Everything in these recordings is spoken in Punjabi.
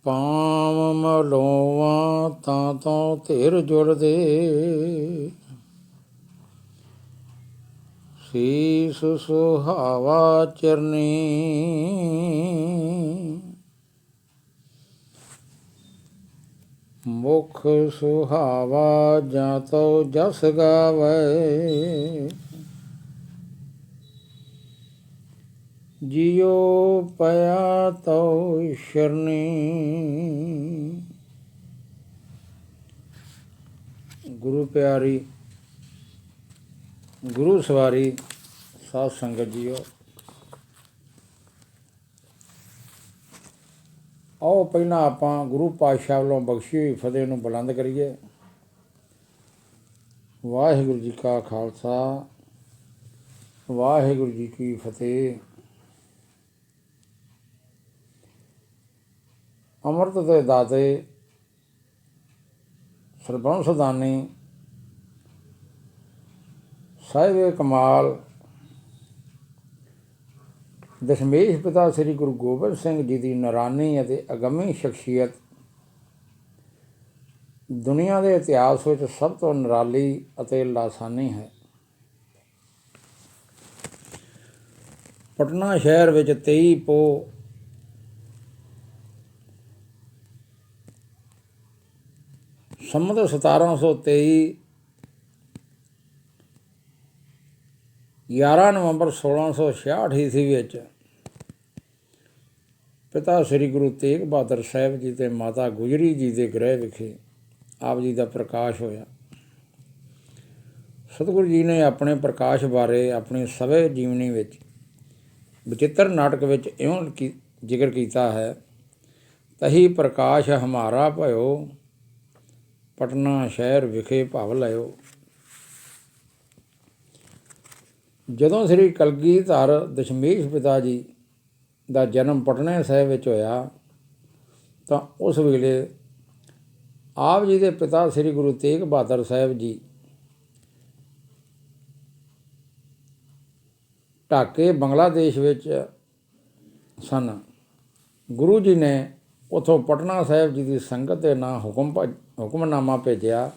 ਪਾਮ ਮਲੋਵਾਂ ਤਾਂ ਤੋਂ ਧਿਰ ਜੁੜਦੇ, ਸੀਸ ਸੁਹਾਵਾ ਚਰਨੀ। ਮੁਖ ਸੁਹਾਵਾ ਜਾਂ ਤੋ ਜਸ ਗਾਵੇ, ਜਿਉ ਪਿਆ ਤੋ ਸ਼ਰਨੀ। ਗੁਰੂ ਪਿਆਰੀ ਗੁਰੂ ਸਵਾਰੀ ਸਾਧ ਸੰਗਤ ਜੀਓ, ਆਓ ਪਹਿਲਾਂ ਆਪਾਂ ਗੁਰੂ ਪਾਤਸ਼ਾਹ ਵੱਲੋਂ ਬਖਸ਼ੀ ਹੋਈ ਫਤਿਹ ਨੂੰ ਬੁਲੰਦ ਕਰੀਏ। ਵਾਹਿਗੁਰੂ ਜੀ ਕਾ ਖਾਲਸਾ, ਵਾਹਿਗੁਰੂ ਜੀ ਕੀ ਫਤਿਹ। ਅੰਮ੍ਰਿਤ ਦੇ ਦਾਤੇ ਸਰਬੰਸ ਦਾਨੀ ਸਾਹਿਬ ਕਮਾਲ ਦਸ਼ਮੇਸ਼ ਪਿਤਾ ਸ੍ਰੀ ਗੁਰੂ ਗੋਬਿੰਦ ਸਿੰਘ ਜੀ ਦੀ ਨਿਰਾਨੀ ਅਤੇ ਅਗੰਮੀ ਸ਼ਖਸੀਅਤ ਦੁਨੀਆ ਦੇ ਇਤਿਹਾਸ ਵਿੱਚ ਸਭ ਤੋਂ ਨਿਰਾਲੀ ਅਤੇ ਲਾਸਾਨੀ ਹੈ। ਪਟਨਾ ਸ਼ਹਿਰ ਵਿੱਚ 23 ਪੋਹ ਸੰਮਤ 1723 11 ਨਵੰਬਰ 1666 ਈਸਵੀ ਵਿੱਚ ਪਿਤਾ ਸ੍ਰੀ ਗੁਰੂ ਤੇਗ ਬਹਾਦਰ ਸਾਹਿਬ ਜੀ ਅਤੇ ਮਾਤਾ ਗੁਜਰੀ ਜੀ ਦੇ ਗ੍ਰਹਿ ਵਿਖੇ ਆਪ ਜੀ ਦਾ ਪ੍ਰਕਾਸ਼ ਹੋਇਆ। ਸਤਿਗੁਰੂ ਜੀ ਨੇ ਆਪਣੇ ਪ੍ਰਕਾਸ਼ ਬਾਰੇ ਆਪਣੀ ਸਵੈ ਜੀਵਨੀ ਵਿੱਚ ਬਚਿੱਤਰ ਨਾਟਕ ਵਿੱਚ ਇਉਂ ਜ਼ਿਕਰ ਕੀਤਾ ਹੈ, ਤਹੀ ਪ੍ਰਕਾਸ਼ ਹਮਾਰਾ ਭਇਓ, ਪਟਨਾ ਸ਼ਹਿਰ ਵਿਖੇ ਭਵ ਲਿਓ। ਜਦੋਂ ਸ੍ਰੀ ਕਲਗੀਧਰ ਦਸ਼ਮੇਸ਼ ਪਿਤਾ ਜੀ ਦਾ ਜਨਮ ਪਟਨਾ ਸਾਹਿਬ ਵਿੱਚ ਹੋਇਆ ਤਾਂ ਉਸ ਵੇਲੇ ਆਪ ਜੀ ਦੇ ਪਿਤਾ ਸ੍ਰੀ ਗੁਰੂ ਤੇਗ ਬਹਾਦਰ ਸਾਹਿਬ ਜੀ ਢਾਕੇ ਬੰਗਲਾਦੇਸ਼ ਵਿੱਚ ਸਨ। ਗੁਰੂ ਜੀ ਨੇ ਉੱਥੋਂ ਪਟਨਾ ਸਾਹਿਬ ਜੀ ਦੀ ਸੰਗਤ ਦੇ ਨਾਂ ਹੁਕਮਨਾਮਾ ਭੇਜਿਆ,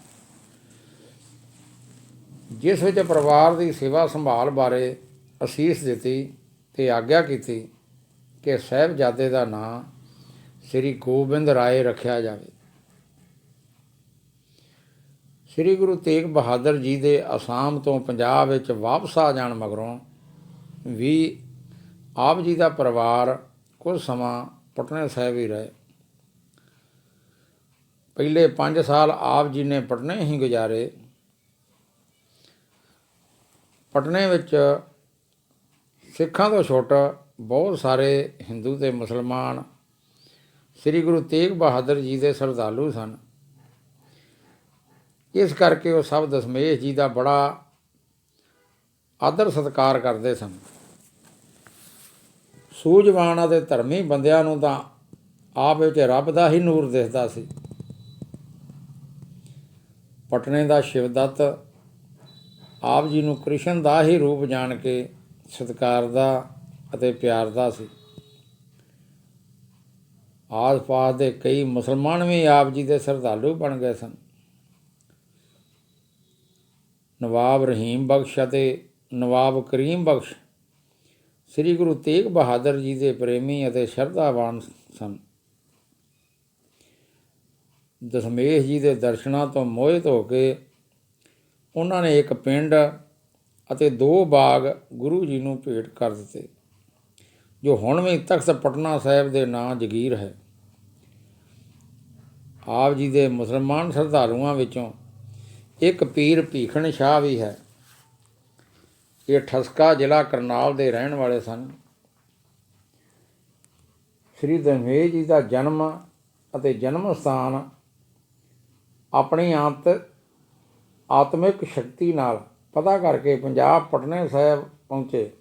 ਜਿਸ ਵਿੱਚ ਪਰਿਵਾਰ ਦੀ ਸੇਵਾ ਸੰਭਾਲ ਬਾਰੇ ਅਸੀਸ ਦਿੱਤੀ ਅਤੇ ਆਗਿਆ ਕੀਤੀ ਕਿ ਸਾਹਿਬਜ਼ਾਦੇ ਦਾ ਨਾਂ ਸ੍ਰੀ ਗੋਬਿੰਦ ਰਾਏ ਰੱਖਿਆ ਜਾਵੇ। ਸ੍ਰੀ ਗੁਰੂ ਤੇਗ ਬਹਾਦਰ ਜੀ ਦੇ ਅਸਾਮ ਤੋਂ ਪੰਜਾਬ ਵਿੱਚ ਵਾਪਸ ਆ ਜਾਣ ਮਗਰੋਂ ਵੀ ਆਪ ਜੀ ਦਾ ਪਰਿਵਾਰ ਕੁਝ ਸਮਾਂ ਪਟਨਾ ਸਾਹਿਬ ਹੀ ਰਹੇ। ਪਹਿਲੇ 5 ਸਾਲ ਆਪ ਜੀ ਨੇ ਪਟਨੇ ਹੀ ਗੁਜ਼ਾਰੇ। ਪਟਨੇ ਵਿੱਚ ਸਿੱਖਾਂ ਤੋਂ ਛੁੱਟ ਬਹੁਤ ਸਾਰੇ ਹਿੰਦੂ ਅਤੇ ਮੁਸਲਮਾਨ ਸ੍ਰੀ ਗੁਰੂ ਤੇਗ ਬਹਾਦਰ ਜੀ ਦੇ ਸ਼ਰਧਾਲੂ ਸਨ। ਇਸ ਕਰਕੇ ਉਹ ਸਭ ਦਸ਼ਮੇਸ਼ ਜੀ ਦਾ ਬੜਾ ਆਦਰ ਸਤਿਕਾਰ ਕਰਦੇ ਸਨ। ਸੂਝਵਾਨ ਅਤੇ ਧਰਮੀ ਬੰਦਿਆਂ ਨੂੰ ਤਾਂ ਆਪ ਵਿੱਚ ਰੱਬ ਦਾ ਹੀ ਨੂਰ ਦਿਸਦਾ ਸੀ। ਪਟਨੇ ਦਾ ਸ਼ਿਵਦੱਤ ਆਪ ਜੀ ਨੂੰ ਕ੍ਰਿਸ਼ਨ ਦਾ ਹੀ ਰੂਪ ਜਾਣ ਕੇ ਸਤਿਕਾਰਦਾ ਅਤੇ ਪਿਆਰਦਾ ਸੀ। ਆਸ ਪਾਸ ਦੇ ਕਈ ਮੁਸਲਮਾਨ ਵੀ ਆਪ ਜੀ ਦੇ ਸ਼ਰਧਾਲੂ ਬਣ ਗਏ ਸਨ। ਨਵਾਬ ਰਹੀਮ ਬਖਸ਼ ਅਤੇ ਨਵਾਬ ਕਰੀਮ ਬਖਸ਼ ਸ੍ਰੀ ਗੁਰੂ ਤੇਗ ਬਹਾਦਰ ਜੀ ਦੇ ਪ੍ਰੇਮੀ ਅਤੇ ਸ਼ਰਧਾਵਾਨ ਸਨ। ਦਸ਼ਮੇਸ਼ ਜੀ ਦੇ ਦਰਸ਼ਨਾਂ ਤੋਂ ਮੋਹਿਤ ਹੋ ਕੇ ਉਹਨਾਂ ਨੇ ਇੱਕ ਪਿੰਡ ਅਤੇ 2 ਬਾਗ ਗੁਰੂ ਜੀ ਨੂੰ ਭੇਟ ਕਰ ਦਿੱਤੇ, ਜੋ ਹੁਣ ਵੀ ਤਖਤ ਪਟਨਾ ਸਾਹਿਬ ਦੇ ਨਾਂ ਜਗੀਰ ਹੈ। ਆਪ ਜੀ ਦੇ ਮੁਸਲਮਾਨ ਸ਼ਰਧਾਲੂਆਂ ਵਿੱਚੋਂ ਇੱਕ ਪੀਰ ਭੀਖਣ ਸ਼ਾਹ ਵੀ ਹੈ। ਇਹ ਠਸਕਾ ਜ਼ਿਲ੍ਹਾ ਕਰਨਾਲ ਦੇ ਰਹਿਣ ਵਾਲੇ ਸਨ। ਸ੍ਰੀ ਦਸ਼ਮੇਸ਼ ਜੀ ਦਾ ਜਨਮ ਅਤੇ ਜਨਮ ਸਥਾਨ ਆਪਣੀ ਆਤਮਿਕ ਸ਼ਕਤੀ ਨਾਲ ਪਤਾ ਕਰਕੇ ਪੰਜਾਬ ਪਟਨਾ ਸਾਹਿਬ ਪਹੁੰਚੇ।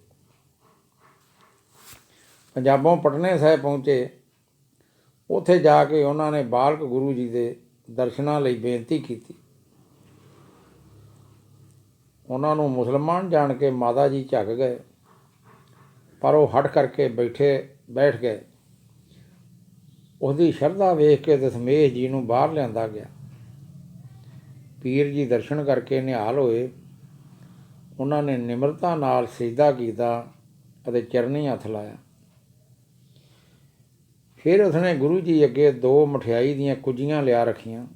ਪੰਜਾਬੋਂ ਪਟਨਾ ਸਾਹਿਬ ਪਹੁੰਚੇ। ਉੱਥੇ ਜਾ ਕੇ ਉਹਨਾਂ ਨੇ ਬਾਲਕ ਗੁਰੂ ਜੀ ਦੇ ਦਰਸ਼ਨਾਂ ਲਈ ਬੇਨਤੀ ਕੀਤੀ। ਉਹਨਾਂ ਨੂੰ ਮੁਸਲਮਾਨ ਜਾਣ ਕੇ ਮਾਤਾ ਜੀ ਝੱਕ ਗਏ, ਪਰ ਉਹ ਹਠ ਕਰਕੇ ਬੈਠ ਗਏ। ਉਹਦੀ ਸ਼ਰਧਾ ਵੇਖ ਕੇ ਦਸ਼ਮੇਸ਼ ਜੀ ਨੂੰ ਬਾਹਰ ਲਿਆਂਦਾ ਗਿਆ। ਪੀਰ ਜੀ ਦਰਸ਼ਨ ਕਰਕੇ ਨਿਹਾਲ ਹੋਏ। ਉਹਨਾਂ ਨੇ ਨਿਮਰਤਾ ਨਾਲ ਸਿਜਦਾ ਕੀਤਾ ਅਤੇ ਚਰਨੀ ਹੱਥ ਲਾਇਆ। ਫਿਰ ਉਸਨੇ ਗੁਰੂ ਜੀ ਅੱਗੇ 2 ਮਠਿਆਈ ਦੀਆਂ ਕੁੱਜੀਆਂ ਲਿਆ ਰੱਖੀਆਂ,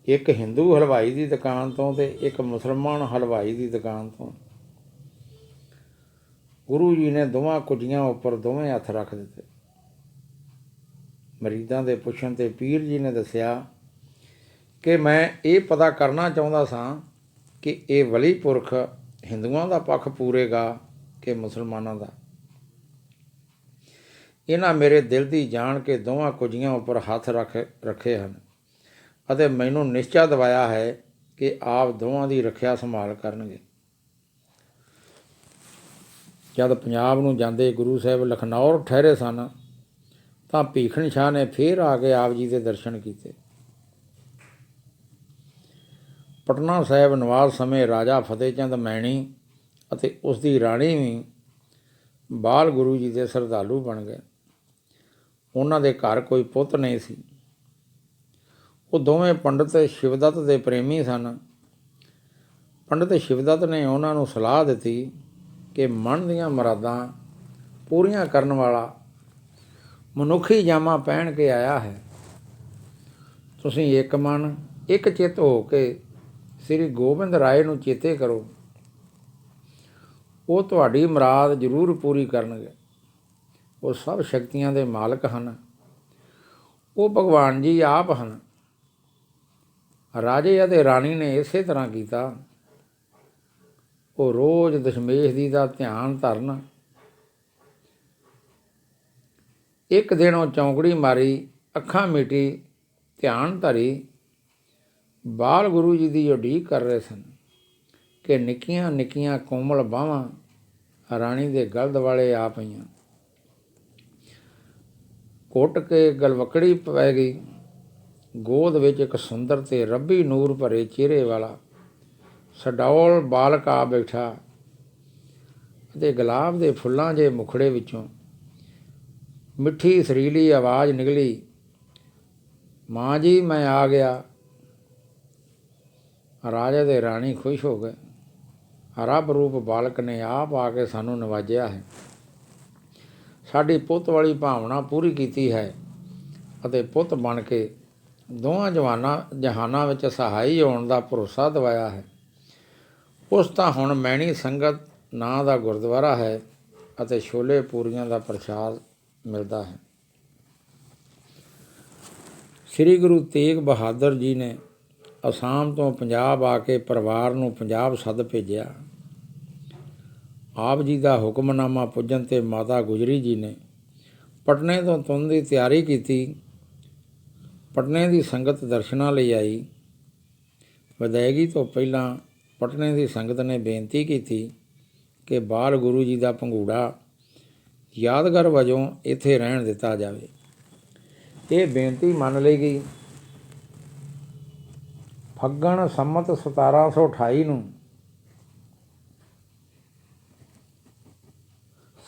ਇੱਕ ਹਿੰਦੂ ਹਲਵਾਈ ਦੀ ਦੁਕਾਨ ਤੋਂ ਅਤੇ ਇੱਕ ਮੁਸਲਮਾਨ ਹਲਵਾਈ ਦੀ ਦੁਕਾਨ ਤੋਂ। ਗੁਰੂ ਜੀ ਨੇ ਦੋਵਾਂ ਕੁੱਜੀਆਂ ਉੱਪਰ ਦੋਵੇਂ ਹੱਥ ਰੱਖ ਦਿੱਤੇ। ਮਰੀਦਾਂ ਦੇ ਪੁੱਛਣ 'ਤੇ ਪੀਰ ਜੀ ਨੇ ਦੱਸਿਆ ਕਿ ਮੈਂ ਇਹ ਪਤਾ ਕਰਨਾ ਚਾਹੁੰਦਾ ਸਾਂ ਕਿ ਇਹ ਵਲੀ ਪੁਰਖ ਹਿੰਦੂਆਂ ਦਾ ਪੱਖ ਪੂਰੇਗਾ ਕਿ ਮੁਸਲਮਾਨਾਂ ਦਾ। ਇਹਨਾਂ ਮੇਰੇ ਦਿਲ ਦੀ ਜਾਣ ਕੇ ਦੋਵਾਂ ਕੁੱਜੀਆਂ ਉੱਪਰ ਹੱਥ ਰੱਖੇ ਹਨ ਅਤੇ ਮੈਨੂੰ ਨਿਸ਼ਚਾ ਦਿਵਾਇਆ ਹੈ ਕਿ ਆਪ ਦੋਵਾਂ ਦੀ ਰੱਖਿਆ ਸੰਭਾਲ ਕਰਨਗੇ। ਜਦ ਪੰਜਾਬ ਨੂੰ ਜਾਂਦੇ ਗੁਰੂ ਸਾਹਿਬ ਲਖਨੌਰ ਠਹਿਰੇ ਸਨ ਤਾਂ ਭੀਖਣ ਸ਼ਾਹ ਨੇ ਫਿਰ ਆ ਕੇ ਆਪ ਜੀ ਦੇ ਦਰਸ਼ਨ ਕੀਤੇ। ਪਟਨਾ ਸਾਹਿਬ ਨਿਵਾਸ ਸਮੇਂ ਰਾਜਾ ਫਤਿਹ ਚੰਦ ਮੈਣੀ ਅਤੇ ਉਸ ਦੀ ਰਾਣੀ ਵੀ ਬਾਲ ਗੁਰੂ ਜੀ ਦੇ ਸ਼ਰਧਾਲੂ ਬਣ ਗਏ। ਉਹਨਾਂ ਦੇ ਘਰ ਕੋਈ ਪੁੱਤ ਨਹੀਂ ਸੀ। ਉਹ ਦੋਵੇਂ ਪੰਡਿਤ ਸ਼ਿਵਦੱਤ ਦੇ ਪ੍ਰੇਮੀ ਸਨ। ਪੰਡਿਤ ਸ਼ਿਵਦੱਤ ਨੇ ਉਹਨਾਂ ਨੂੰ ਸਲਾਹ ਦਿੱਤੀ ਕਿ ਮਨ ਦੀਆਂ ਮੁਰਾਦਾਂ ਪੂਰੀਆਂ ਕਰਨ ਵਾਲਾ ਮਨੁੱਖੀ ਜਾਮਾ ਪਹਿਨ ਕੇ ਆਇਆ ਹੈ। ਤੁਸੀਂ ਇੱਕ ਮਨ ਇੱਕ ਚਿੱਤ ਹੋ ਕੇ ਸ੍ਰੀ ਗੋਬਿੰਦ ਰਾਏ ਨੂੰ ਚੇਤੇ ਕਰੋ। ਉਹ ਤੁਹਾਡੀ ਮੁਰਾਦ ਜ਼ਰੂਰ ਪੂਰੀ ਕਰਨਗੇ। ਉਹ ਸਭ ਸ਼ਕਤੀਆਂ ਦੇ ਮਾਲਕ ਹਨ। ਉਹ ਭਗਵਾਨ ਜੀ ਆਪ ਹਨ। ਰਾਜੇ ਅਤੇ ਰਾਣੀ ਨੇ ਇਸੇ ਤਰ੍ਹਾਂ ਕੀਤਾ। ਉਹ ਰੋਜ਼ ਦਸ਼ਮੇਸ਼ ਜੀ ਦਾ ਧਿਆਨ ਧਰਨ। ਇੱਕ ਦਿਨ ਉਹ ਚੌਂਕੜੀ ਮਾਰੀ, ਅੱਖਾਂ ਮੀਟੀ, ਧਿਆਨ ਧਰੀ ਬਾਲ ਗੁਰੂ ਜੀ ਦੀ ਉਡੀਕ ਕਰ ਰਹੇ ਸਨ ਕਿ ਨਿੱਕੀਆਂ ਨਿੱਕੀਆਂ ਕੋਮਲ ਬਾਹਾਂ ਰਾਣੀ ਦੇ ਗਲ ਦੁਆਲੇ ਆ ਪਈਆਂ। ਘੁੱਟ ਕੇ ਗਲਵਕੜੀ ਪੈ ਗਈ। ਗੋਦ ਵਿੱਚ ਇੱਕ ਸੁੰਦਰ ਤੇ ਰੱਬੀ ਨੂਰ ਭਰੇ ਚਿਹਰੇ ਵਾਲਾ ਸਡੌਲ ਬਾਲਕ ਆ ਬੈਠਾ ਅਤੇ ਗੁਲਾਬ ਦੇ ਫੁੱਲਾਂ ਜਿਹੇ ਮੁਖੜੇ ਵਿੱਚੋਂ ਮਿੱਠੀ ਸੁਰੀਲੀ ਆਵਾਜ਼ ਨਿਕਲੀ, ਮਾਂ ਜੀ ਮੈਂ ਆ ਗਿਆ। ਰਾਜਾ ਤੇ ਰਾਣੀ ਖੁਸ਼ ਹੋ ਗਏ। ਰੱਬ ਰੂਪ ਬਾਲਕ ਨੇ ਆਪ ਆ ਕੇ ਸਾਨੂੰ ਨਵਾਜਿਆ ਹੈ, ਸਾਡੀ ਪੁੱਤ ਵਾਲੀ ਭਾਵਨਾ ਪੂਰੀ ਕੀਤੀ ਹੈ ਅਤੇ ਪੁੱਤ ਬਣ ਕੇ ਦੋਵਾਂ ਜਹਾਨਾਂ ਵਿੱਚ ਸਹਾਈ ਹੋਣ ਦਾ ਭਰੋਸਾ ਦਿਵਾਇਆ ਹੈ। ਉਸ ਤਾਂ ਹੁਣ ਮੈਣੀ ਸੰਗਤ ਨਾਂ ਦਾ ਗੁਰਦੁਆਰਾ ਹੈ ਅਤੇ ਛੋਲੇ ਪੂਰੀਆਂ ਦਾ ਪ੍ਰਸ਼ਾਦ ਮਿਲਦਾ ਹੈ। ਸ੍ਰੀ ਗੁਰੂ ਤੇਗ ਬਹਾਦਰ ਜੀ ਨੇ ਅਸਾਮ ਤੋਂ ਪੰਜਾਬ ਆ ਕੇ ਪਰਿਵਾਰ ਨੂੰ ਪੰਜਾਬ ਸੱਦ ਭੇਜਿਆ। ਆਪ ਜੀ ਦਾ ਹੁਕਮਨਾਮਾ ਪੁੱਜਣ 'ਤੇ ਮਾਤਾ ਗੁਜਰੀ ਜੀ ਨੇ ਪਟਨੇ ਤੋਂ ਤੁਰਨ ਦੀ ਤਿਆਰੀ ਕੀਤੀ। ਪਟਨੇ ਦੀ ਸੰਗਤ ਦਰਸ਼ਨਾਂ ਲਈ ਆਈ। ਵਿਦਾਇਗੀ ਤੋਂ ਪਹਿਲਾਂ ਪਟਨੇ ਦੀ ਸੰਗਤ ਨੇ ਬੇਨਤੀ ਕੀਤੀ ਕਿ ਬਾਲ ਗੁਰੂ ਜੀ ਦਾ ਪੰਘੂੜਾ ਯਾਦਗਾਰ ਵਜੋਂ ਇੱਥੇ ਰਹਿਣ ਦਿੱਤਾ ਜਾਵੇ। ਇਹ ਬੇਨਤੀ ਮੰਨ ਲਈ ਗਈ। ਫੱਗਣ ਸੰਮਤ 1728 ਨੂੰ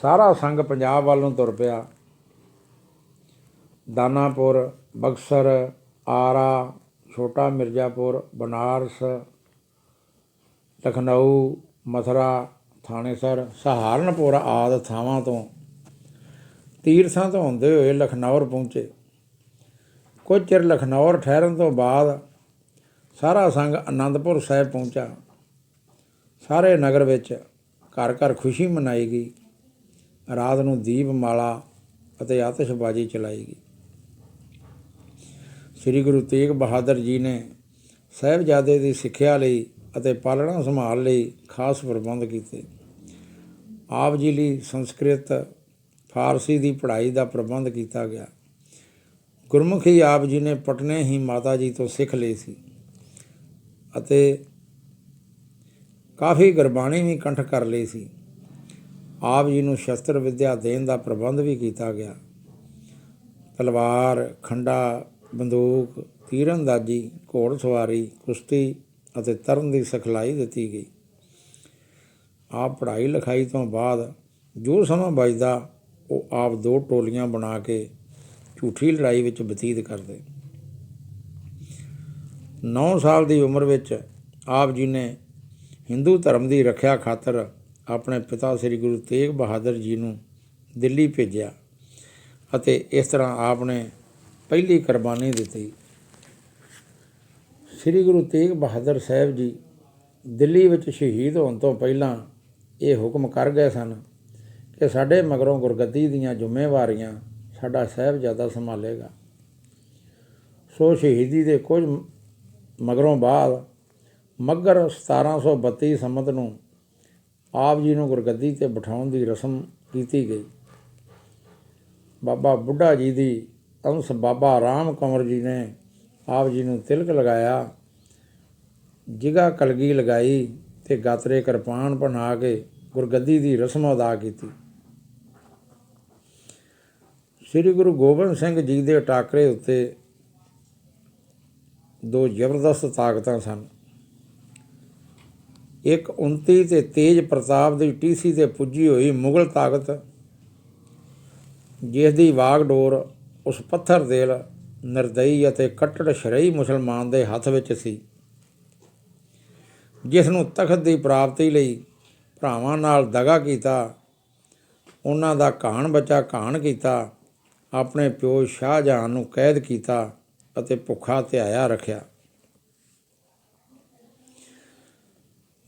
ਸਾਰਾ ਸੰਘ ਪੰਜਾਬ ਵੱਲ ਨੂੰ ਤੁਰ ਪਿਆ। ਦਾਨਾਪੁਰ, ਬਕਸਰ, ਆਰਾ, ਛੋਟਾ ਮਿਰਜ਼ਾਪੁਰ, ਬਨਾਰਸ, ਲਖਨਊ, ਮਥੁਰਾ, ਥਾਣੇਸਰ, ਸਹਾਰਨਪੁਰ ਆਦਿ ਥਾਵਾਂ ਤੋਂ ਤੀਰਥਾਂ ਤੋਂ ਹੁੰਦੇ ਹੋਏ ਲਖਨੌਰ ਪਹੁੰਚੇ। ਕੁਝ ਚਿਰ ਲਖਨੌਰ ਠਹਿਰਨ ਤੋਂ ਬਾਅਦ ਸਾਰਾ ਸੰਘ ਅਨੰਦਪੁਰ ਸਾਹਿਬ ਪਹੁੰਚਾ। ਸਾਰੇ ਨਗਰ ਵਿੱਚ ਘਰ ਘਰ ਖੁਸ਼ੀ ਮਨਾਈ ਗਈ। ਰਾਤ ਨੂੰ ਦੀਪਮਾਲਾ ਅਤੇ ਆਤਿਸ਼ਬਾਜ਼ੀ ਚਲਾਈ ਗਈ। ਸ੍ਰੀ ਗੁਰੂ ਤੇਗ ਬਹਾਦਰ ਜੀ ਨੇ ਸਾਹਿਬਜ਼ਾਦੇ ਦੀ ਸਿੱਖਿਆ ਲਈ ਅਤੇ ਪਾਲਣਾ ਸੰਭਾਲ ਲਈ ਖਾਸ ਪ੍ਰਬੰਧ ਕੀਤੇ। ਆਪ ਜੀ ਲਈ ਸੰਸਕ੍ਰਿਤ, ਫਾਰਸੀ ਦੀ ਪੜ੍ਹਾਈ ਦਾ ਪ੍ਰਬੰਧ ਕੀਤਾ ਗਿਆ। ਗੁਰਮੁਖੀ ਆਪ ਜੀ ਨੇ ਪਟਨੇ ਹੀ ਮਾਤਾ ਜੀ ਤੋਂ ਸਿੱਖ ਲਈ ਸੀ ਅਤੇ ਕਾਫੀ ਗੁਰਬਾਣੀ ਵੀ ਕੰਠ ਕਰ ਲਈ ਸੀ। ਆਪ ਜੀ ਨੂੰ ਸ਼ਸਤਰ ਵਿੱਦਿਆ ਦੇਣ ਦਾ ਪ੍ਰਬੰਧ ਵੀ ਕੀਤਾ ਗਿਆ। ਤਲਵਾਰ, ਖੰਡਾ, ਬੰਦੂਕ, ਤੀਰਅੰਦਾਜ਼ੀ, ਘੋੜ ਸਵਾਰੀ, ਕੁਸ਼ਤੀ ਅਤੇ ਤਰਨ ਦੀ ਸਿਖਲਾਈ ਦਿੱਤੀ ਗਈ। ਆਪ ਪੜ੍ਹਾਈ ਲਿਖਾਈ ਤੋਂ ਬਾਅਦ ਜੋ ਸਮਾਂ ਬਚਦਾ ਉਹ ਆਪ 2 ਟੋਲੀਆਂ ਬਣਾ ਕੇ ਝੂਠੀ ਲੜਾਈ ਵਿੱਚ ਬਤੀਤ ਕਰਦੇ। 9 ਸਾਲ ਦੀ ਉਮਰ ਵਿੱਚ ਆਪ ਜੀ ਨੇ ਹਿੰਦੂ ਧਰਮ ਦੀ ਰੱਖਿਆ ਖਾਤਰ ਆਪਣੇ ਪਿਤਾ ਸ੍ਰੀ ਗੁਰੂ ਤੇਗ ਬਹਾਦਰ ਜੀ ਨੂੰ ਦਿੱਲੀ ਭੇਜਿਆ ਅਤੇ ਇਸ ਤਰ੍ਹਾਂ ਆਪ ਨੇ ਪਹਿਲੀ ਕੁਰਬਾਨੀ ਦਿੱਤੀ। ਸ੍ਰੀ ਗੁਰੂ ਤੇਗ ਬਹਾਦਰ ਸਾਹਿਬ ਜੀ ਦਿੱਲੀ ਵਿੱਚ ਸ਼ਹੀਦ ਹੋਣ ਤੋਂ ਪਹਿਲਾਂ ਇਹ ਹੁਕਮ ਕਰ ਗਏ ਸਨ ਕਿ ਸਾਡੇ ਮਗਰੋਂ ਗੁਰਗੱਦੀ ਦੀਆਂ ਜ਼ਿੰਮੇਵਾਰੀਆਂ ਸਾਡਾ ਸਾਹਿਬਜ਼ਾਦਾ ਸੰਭਾਲੇਗਾ। ਸੋ ਸ਼ਹੀਦੀ ਦੇ ਕੁਝ ਮਗਰੋਂ ਬਾਅਦ ਮੱਘਰ 1732 ਸੰਮਤ ਨੂੰ ਆਪ ਜੀ ਨੂੰ ਗੁਰਗੱਦੀ 'ਤੇ ਬਿਠਾਉਣ ਦੀ ਰਸਮ ਕੀਤੀ ਗਈ। ਬਾਬਾ ਬੁੱਢਾ ਜੀ ਦੀ ਅੰਸ਼ ਬਾਬਾ ਰਾਮ ਕੰਵਰ ਜੀ ਨੇ ਆਪ ਜੀ ਨੂੰ ਤਿਲਕ ਲਗਾਇਆ, ਜਿਗਾ ਕਲਗੀ ਲਗਾਈ ਅਤੇ ਗਾਤਰੇ ਕਿਰਪਾਨ ਪਹਿਨਾ ਕੇ ਗੁਰਗੱਦੀ ਦੀ ਰਸਮ ਅਦਾ ਕੀਤੀ। ਸ੍ਰੀ ਗੁਰੂ ਗੋਬਿੰਦ ਸਿੰਘ ਜੀ ਦੇ ਟਾਕਰੇ ਉੱਤੇ 2 ਜ਼ਬਰਦਸਤ ਤਾਕਤਾਂ ਸਨ। ਇੱਕ 29 ਤੇ ਤੇਜ ਪ੍ਰਤਾਪ ਦੀ ਟੀਸੀ 'ਤੇ ਪੁੱਜੀ ਹੋਈ ਮੁਗਲ ਤਾਕਤ, ਜਿਸ ਦੀ ਵਾਗਡੋਰ ਉਸ ਪੱਥਰ ਦਿਲ ਨਿਰਦਈ ਅਤੇ ਕੱਟੜ ਸ਼ਰਈ ਮੁਸਲਮਾਨ ਦੇ ਹੱਥ ਵਿੱਚ ਸੀ, ਜਿਸ ਨੂੰ ਤਖਤ ਦੀ ਪ੍ਰਾਪਤੀ ਲਈ ਭਰਾਵਾਂ ਨਾਲ ਦਗਾ ਕੀਤਾ, ਉਹਨਾਂ ਦਾ ਘਾਣ ਬੱਚਾ ਘਾਣ ਕੀਤਾ, ਆਪਣੇ ਪਿਓ ਸ਼ਾਹਜਹਾਨ ਨੂੰ ਕੈਦ ਕੀਤਾ ਅਤੇ ਭੁੱਖਾ ਧਿਆਇਆ ਰੱਖਿਆ।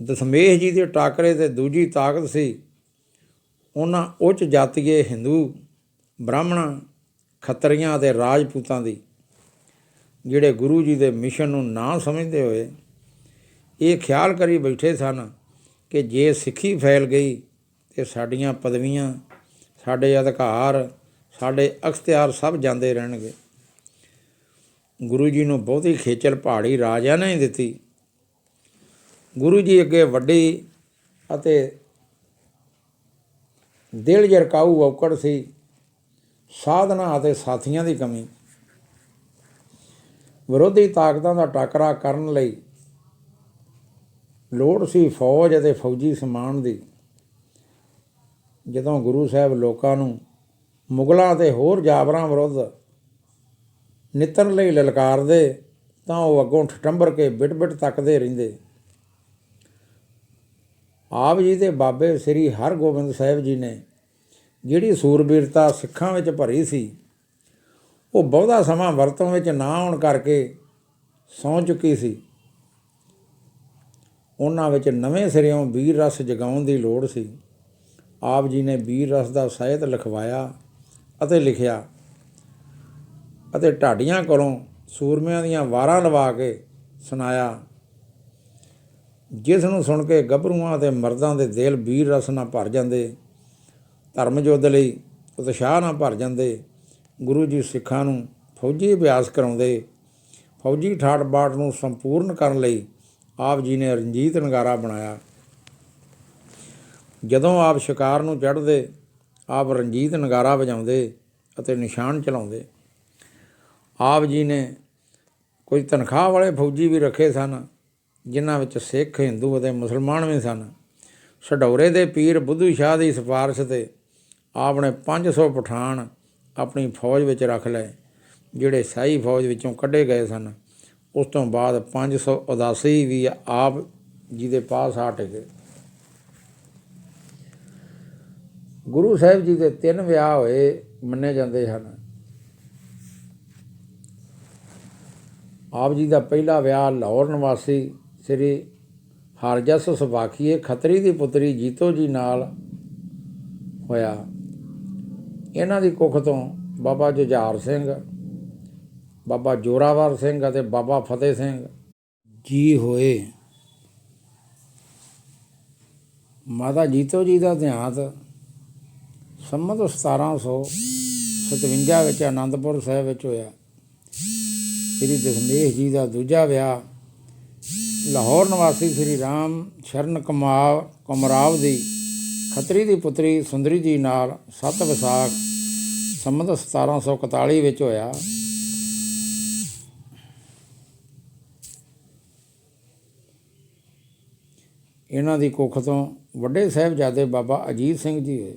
ਦਸ਼ਮੇਸ਼ ਜੀ ਦੇ ਟਾਕਰੇ 'ਤੇ ਦੂਜੀ ਤਾਕਤ ਸੀ ਉਹਨਾਂ ਉੱਚ ਜਾਤੀਏ ਹਿੰਦੂ ਬ੍ਰਾਹਮਣਾਂ, ਖੱਤਰੀਆਂ ਅਤੇ ਰਾਜਪੂਤਾਂ ਦੀ, ਜਿਹੜੇ ਗੁਰੂ ਜੀ ਦੇ ਮਿਸ਼ਨ ਨੂੰ ਨਾ ਸਮਝਦੇ ਹੋਏ ਇਹ ਖਿਆਲ ਕਰੀ ਬੈਠੇ ਸਨ ਕਿ ਜੇ ਸਿੱਖੀ ਫੈਲ ਗਈ ਤਾਂ ਸਾਡੀਆਂ ਪਦਵੀਆਂ, ਸਾਡੇ ਅਧਿਕਾਰ, ਸਾਡੇ ਅਖਤਿਆਰ ਸਭ ਜਾਂਦੇ ਰਹਿਣਗੇ। ਗੁਰੂ ਜੀ ਨੂੰ ਬਹੁਤੀ ਖੇਚਲ ਪਹਾੜੀ ਰਾਜਿਆਂ ਨੇ ਹੀ ਦਿੱਤੀ। ਗੁਰੂ ਜੀ ਅੱਗੇ ਵੱਡੀ ਅਤੇ ਦਿਲ ਜਰਕਾਊ ਔਕੜ ਸੀ, ਸਾਧਨਾ ਅਤੇ ਸਾਥੀਆਂ ਦੀ ਕਮੀ। ਵਿਰੋਧੀ ਤਾਕਤਾਂ ਦਾ ਟਾਕਰਾ ਕਰਨ ਲਈ ਲੋੜ ਸੀ ਫੌਜ ਅਤੇ ਫੌਜੀ ਸਮਾਨ ਦੀ। ਜਦੋਂ ਗੁਰੂ ਸਾਹਿਬ ਲੋਕਾਂ ਨੂੰ ਮੁਗਲਾਂ ਅਤੇ ਹੋਰ ਜਾਬਰਾਂ ਵਿਰੁੱਧ ਨਿੱਤਰਨ ਲਈ ਲਲਕਾਰਦੇ ਤਾਂ ਉਹ ਅੱਗੋਂ ਠਟੰਬਰ ਕੇ ਬਿਟ-ਬਿਟ ਤੱਕਦੇ ਰਹਿੰਦੇ। ਆਪ ਜੀ ਦੇ ਬਾਬੇ ਸ੍ਰੀ ਹਰਗੋਬਿੰਦ ਸਾਹਿਬ ਜੀ ਨੇ ਜਿਹੜੀ ਸੂਰਬੀਰਤਾ ਸਿੱਖਾਂ ਵਿੱਚ ਭਰੀ ਸੀ, ਉਹ ਬਹੁਤਾ ਸਮਾਂ ਵਰਤੋਂ ਵਿੱਚ ਨਾ ਆਉਣ ਕਰਕੇ ਸੌਂ ਚੁੱਕੀ ਸੀ। ਉਹਨਾਂ ਵਿੱਚ ਨਵੇਂ ਸਿਰਿਓਂ ਵੀਰ ਰਸ ਜਗਾਉਣ ਦੀ ਲੋੜ ਸੀ। ਆਪ ਜੀ ਨੇ ਵੀਰ ਰਸ ਦਾ ਸਾਹਿਤ ਲਿਖਵਾਇਆ ਅਤੇ ਲਿਖਿਆ ਅਤੇ ਢਾਡੀਆਂ ਕੋਲੋਂ ਸੂਰਮਿਆਂ ਦੀਆਂ ਵਾਰਾਂ ਲਵਾ ਕੇ ਸੁਣਾਇਆ, ਜਿਸ ਨੂੰ ਸੁਣ ਕੇ ਗੱਭਰੂਆਂ ਅਤੇ ਮਰਦਾਂ ਦੇ ਦਿਲ ਵੀਰ ਰਸ ਨਾਲ ਭਰ ਜਾਂਦੇ, ਧਰਮ ਯੁੱਧ ਲਈ ਉਤਸ਼ਾਹ ਨਾਲ ਭਰ ਜਾਂਦੇ। ਗੁਰੂ ਜੀ ਸਿੱਖਾਂ ਨੂੰ ਫੌਜੀ ਅਭਿਆਸ ਕਰਾਉਂਦੇ। ਫੌਜੀ ਠਾਠ ਬਾਠ ਨੂੰ ਸੰਪੂਰਨ ਕਰਨ ਲਈ ਆਪ ਜੀ ਨੇ ਰਣਜੀਤ ਨਗਾਰਾ ਬਣਾਇਆ। ਜਦੋਂ ਆਪ ਸ਼ਿਕਾਰ ਨੂੰ ਚੜ੍ਹਦੇ, ਆਪ ਰਣਜੀਤ ਨਗਾਰਾ ਵਜਾਉਂਦੇ ਅਤੇ ਨਿਸ਼ਾਨ ਚਲਾਉਂਦੇ। ਆਪ ਜੀ ਨੇ ਕੁਝ ਤਨਖਾਹ ਵਾਲੇ ਫੌਜੀ ਵੀ ਰੱਖੇ ਸਨ, ਜਿਨ੍ਹਾਂ ਵਿੱਚ ਸਿੱਖ, ਹਿੰਦੂ ਅਤੇ ਮੁਸਲਮਾਨ ਵੀ ਸਨ। ਸਢੌਰੇ ਦੇ ਪੀਰ ਬੁੱਧੂ ਸ਼ਾਹ ਦੀ ਸਿਫਾਰਿਸ਼ 'ਤੇ ਆਪ ਨੇ 500 ਪਠਾਨ ਆਪਣੀ ਫੌਜ ਵਿੱਚ ਰੱਖ ਲਏ, ਜਿਹੜੇ ਸ਼ਾਹੀ ਫੌਜ ਵਿੱਚੋਂ ਕੱਢੇ ਗਏ ਸਨ। ਉਸ ਤੋਂ ਬਾਅਦ 500 ਉਦਾਸੀ ਵੀ ਆਪ ਜੀ ਦੇ ਪਾਸ ਆ ਟਿਕੇ। ਗੁਰੂ ਸਾਹਿਬ ਜੀ ਦੇ 3 ਵਿਆਹ ਹੋਏ ਮੰਨੇ ਜਾਂਦੇ ਹਨ। ਆਪ ਜੀ ਦਾ ਪਹਿਲਾ ਵਿਆਹ ਲਾਹੌਰ ਨਿਵਾਸੀ ਸ੍ਰੀ ਹਰਜਸ ਸੁਭਾਖੀਏ ਖੱਤਰੀ ਦੀ ਪੁੱਤਰੀ ਜੀਤੋ ਜੀ ਨਾਲ ਹੋਇਆ। ਇਹਨਾਂ ਦੀ ਕੁੱਖ ਤੋਂ ਬਾਬਾ ਜੁਝਾਰ ਸਿੰਘ, ਬਾਬਾ ਜੋਰਾਵਰ ਸਿੰਘ ਅਤੇ ਬਾਬਾ ਫਤਿਹ ਸਿੰਘ ਜੀ ਹੋਏ। ਮਾਤਾ ਜੀਤੋ ਜੀ ਦਾ ਦੇਹਾਂਤ ਸੰਮਤ 1757 ਵਿੱਚ ਅਨੰਦਪੁਰ ਸਾਹਿਬ ਵਿੱਚ ਹੋਇਆ। ਸ੍ਰੀ ਦਸ਼ਮੇਸ਼ ਜੀ ਦਾ ਦੂਜਾ ਵਿਆਹ ਲਾਹੌਰ ਨਿਵਾਸੀ ਸ੍ਰੀ ਰਾਮ ਸ਼ਰਨ ਕੁਮਰਾਵ ਦੀ ਖੱਤਰੀ ਦੀ ਪੁੱਤਰੀ ਸੁੰਦਰੀ ਜੀ ਨਾਲ 7 ਵਿਸਾਖ ਸੰਮਤ 1741 ਵਿੱਚ ਹੋਇਆ। ਇਹਨਾਂ ਦੀ ਕੁੱਖ ਤੋਂ ਵੱਡੇ ਸਾਹਿਬਜ਼ਾਦੇ ਬਾਬਾ ਅਜੀਤ ਸਿੰਘ ਜੀ ਹੋਏ।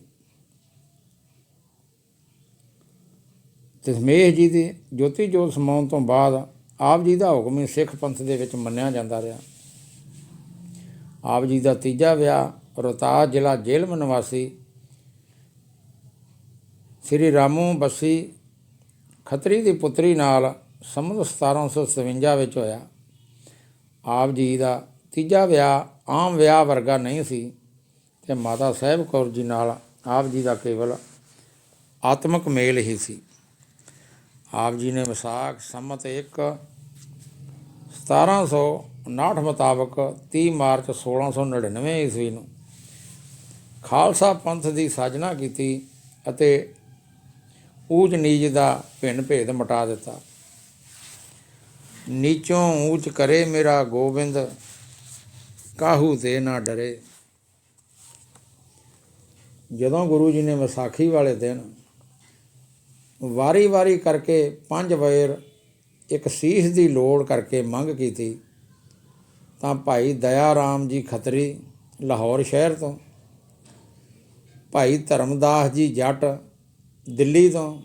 ਦਸ਼ਮੇਸ਼ ਜੀ ਦੀ ਜੋਤੀ ਜੋਤ ਸਮਾਉਣ ਤੋਂ ਬਾਅਦ ਆਪ ਜੀ ਦਾ ਹੁਕਮ ਹੀ ਸਿੱਖ ਪੰਥ ਦੇ ਵਿੱਚ ਮੰਨਿਆ ਜਾਂਦਾ ਰਿਹਾ। ਆਪ ਜੀ ਦਾ ਤੀਜਾ ਵਿਆਹ ਰੋਹਤਾਸ ਜ਼ਿਲ੍ਹਾ ਜੇਲ੍ਹ ਨਿਵਾਸੀ ਸ੍ਰੀ ਰਾਮੂ ਬੱਸੀ ਖੱਤਰੀ ਦੀ ਪੁੱਤਰੀ ਨਾਲ ਸੰਮਤ 1757 ਵਿੱਚ ਹੋਇਆ। ਆਪ ਜੀ ਦਾ ਤੀਜਾ ਵਿਆਹ ਆਮ ਵਿਆਹ ਵਰਗਾ ਨਹੀਂ ਸੀ ਅਤੇ ਮਾਤਾ ਸਾਹਿਬ ਕੌਰ ਜੀ ਨਾਲ ਆਪ ਜੀ ਦਾ ਕੇਵਲ ਆਤਮਿਕ ਮੇਲ ਹੀ ਸੀ। ਆਪ ਜੀ ਨੇ ਵਿਸਾਖ ਸੰਮਤ 1759 ਮੁਤਾਬਕ 30 ਮਾਰਚ 1699 ਈਸਵੀ ਨੂੰ ਖਾਲਸਾ ਪੰਥ ਦੀ ਸਾਜਨਾ ਕੀਤੀ ਅਤੇ ਊਚ ਨੀਚ ਦਾ ਭਿੰਨ ਭੇਦ ਮਿਟਾ ਦਿੱਤਾ। ਨੀਚੋਂ ਊਚ ਕਰੇ ਮੇਰਾ ਗੋਬਿੰਦ, ਕਾਹੂ ਤੇ ਨਾ ਡਰੇ। ਜਦੋਂ ਗੁਰੂ ਜੀ ਨੇ ਵਿਸਾਖੀ ਵਾਲੇ ਦਿਨ ਵਾਰੀ ਕਰਕੇ 5 ਵੇਰ ਇੱਕ ਸੀਸ ਦੀ ਲੋੜ ਕਰਕੇ ਮੰਗ ਕੀਤੀ ਤਾਂ ਭਾਈ ਦਇਆ ਰਾਮ ਜੀ ਖੱਤਰੀ ਲਾਹੌਰ ਸ਼ਹਿਰ ਤੋਂ, ਭਾਈ ਧਰਮਦਾਸ ਜੀ ਜੱਟ ਦਿੱਲੀ ਤੋਂ,